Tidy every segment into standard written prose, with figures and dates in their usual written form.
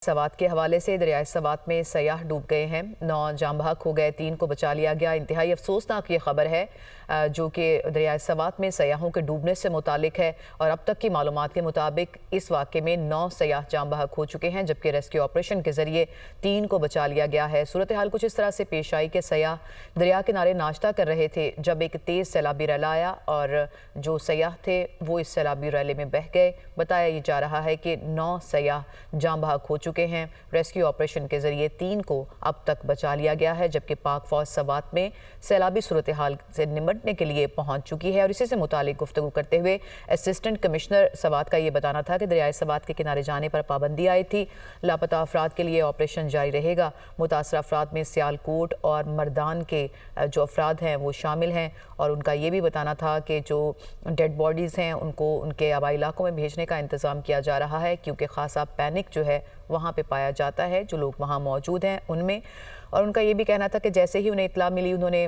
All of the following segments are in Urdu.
سوات کے حوالے سے دریائے سوات میں سیاح ڈوب گئے ہیں، 9 جاں بحق ہو گئے، 3 کو بچا لیا گیا۔ انتہائی افسوسناک یہ خبر ہے جو کہ دریائے سوات میں سیاحوں کے ڈوبنے سے متعلق ہے، اور اب تک کی معلومات کے مطابق اس واقعے میں 9 سیاح جاں بحق ہو چکے ہیں، جبکہ ریسکیو آپریشن کے ذریعے 3 کو بچا لیا گیا ہے۔ صورتحال کچھ اس طرح سے پیش آئی کہ سیاح دریا کنارے ناشتہ کر رہے تھے جب ایک تیز سیلابی ریل آیا اور جو سیاح تھے وہ اس سیلابی ریلے میں بہہ گئے۔ بتایا یہ جا رہا ہے کہ 9 سیاح جاں بحق ہو چکے ہیں۔ ریسکیو آپریشن کے ذریعے 3 کو اب تک بچا لیا گیا ہے، جبکہ پاک فوج سوات میں سیلابی صورتحال سے نمٹنے کے لیے پہنچ چکی ہے۔ اور اسی سے متعلق گفتگو کرتے ہوئے اسسٹنٹ کمشنر سوات کا یہ بتانا تھا کہ دریائے سوات کے کنارے جانے پر پابندی آئی تھی، لاپتہ افراد کے لیے آپریشن جاری رہے گا۔ متاثرہ افراد میں سیالکوٹ اور مردان کے جو افراد ہیں وہ شامل ہیں، اور ان کا یہ بھی بتانا تھا کہ جو ڈیڈ باڈیز ہیں ان کو ان کے آبائی علاقوں میں بھیجنے کا انتظام کیا جا رہا ہے، کیونکہ خاصا پینک جو ہے وہاں پہ پایا جاتا ہے جو لوگ وہاں موجود ہیں ان میں۔ اور ان کا یہ بھی کہنا تھا کہ جیسے ہی انہیں اطلاع ملی انہوں نے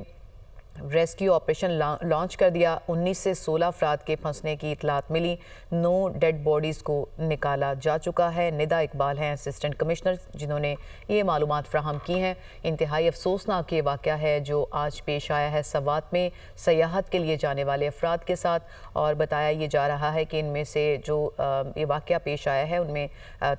ریسکیو آپریشن لانچ کر دیا۔ 19 سے 16 افراد کے پھنسنے کی اطلاعات ملی، 9 ڈیڈ باڈیز کو نکالا جا چکا ہے۔ ندا اقبال ہیں اسسٹنٹ کمشنر جنہوں نے یہ معلومات فراہم کی ہیں۔ انتہائی افسوسناک یہ واقعہ ہے جو آج پیش آیا ہے سوات میں سیاحت کے لیے جانے والے افراد کے ساتھ، اور بتایا یہ جا رہا ہے کہ ان میں سے جو یہ واقعہ پیش آیا ہے ان میں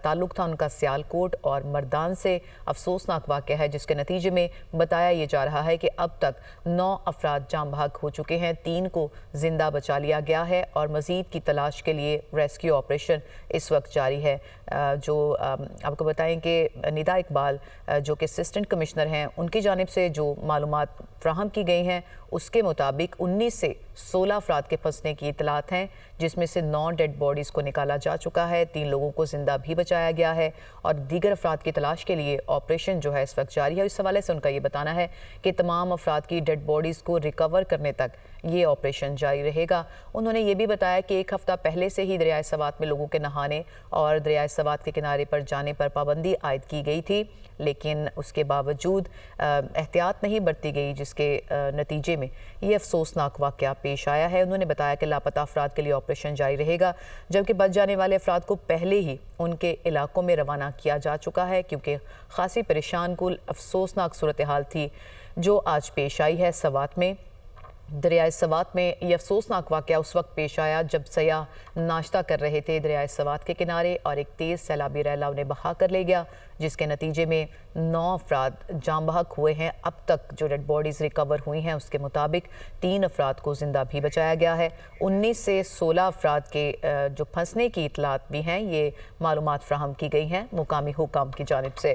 تعلق تھا ان کا سیالکوٹ اور مردان سے۔ افسوسناک واقعہ ہے جس کے نتیجے میں بتایا یہ جا رہا ہے کہ اب تک 9 افراد جاں بحق ہو چکے ہیں، 3 کو زندہ بچا لیا گیا ہے، اور مزید کی تلاش کے لیے ریسکیو آپریشن اس وقت جاری ہے۔ جو آپ کو بتائیں کہ ندا اقبال جو کہ اسسٹنٹ کمشنر ہیں، ان کی جانب سے جو معلومات فراہم کی گئی ہیں اس کے مطابق 19 سے 16 افراد کے پھنسنے کی اطلاعات ہیں، جس میں سے 9 ڈیڈ باڈیز کو نکالا جا چکا ہے، 3 لوگوں کو زندہ بھی بچایا گیا ہے، اور دیگر افراد کی تلاش کے لیے آپریشن جو ہے اس وقت جاری ہے۔ اس حوالے سے ان کا یہ بتانا ہے کہ تمام افراد کی ڈیڈ باڈیز کو ریکور کرنے تک یہ آپریشن جاری رہے گا۔ انہوں نے یہ بھی بتایا کہ ایک ہفتہ پہلے سے ہی دریائے سوات میں لوگوں کے نہانے اور دریائے سوات کے کنارے پر جانے پر پابندی عائد کی گئی تھی، لیکن اس کے باوجود احتیاط نہیں برتی گئی، جس کے نتیجے میں یہ افسوسناک واقعہ پیش آیا ہے۔ انہوں نے بتایا کہ لاپتہ افراد کے لیے آپریشن جاری رہے گا، جبکہ بچ جانے والے افراد کو پہلے ہی ان کے علاقوں میں روانہ کیا جا چکا ہے، کیونکہ خاصی پریشان کن افسوسناک صورتحال تھی جو آج پیش آئی ہے سوات میں۔ دریائے سوات میں یہ افسوسناک واقعہ اس وقت پیش آیا جب سیاح ناشتہ کر رہے تھے دریائے سوات کے کنارے، اور ایک تیز سیلابی ریلا انہیں بہا کر لے گیا، جس کے نتیجے میں 9 افراد جاں بحق ہوئے ہیں۔ اب تک جو ڈیڈ باڈیز ریکور ہوئی ہیں اس کے مطابق 3 افراد کو زندہ بھی بچایا گیا ہے۔ 19 سے 16 افراد کے جو پھنسنے کی اطلاعات بھی ہیں، یہ معلومات فراہم کی گئی ہیں مقامی حکام کی جانب سے۔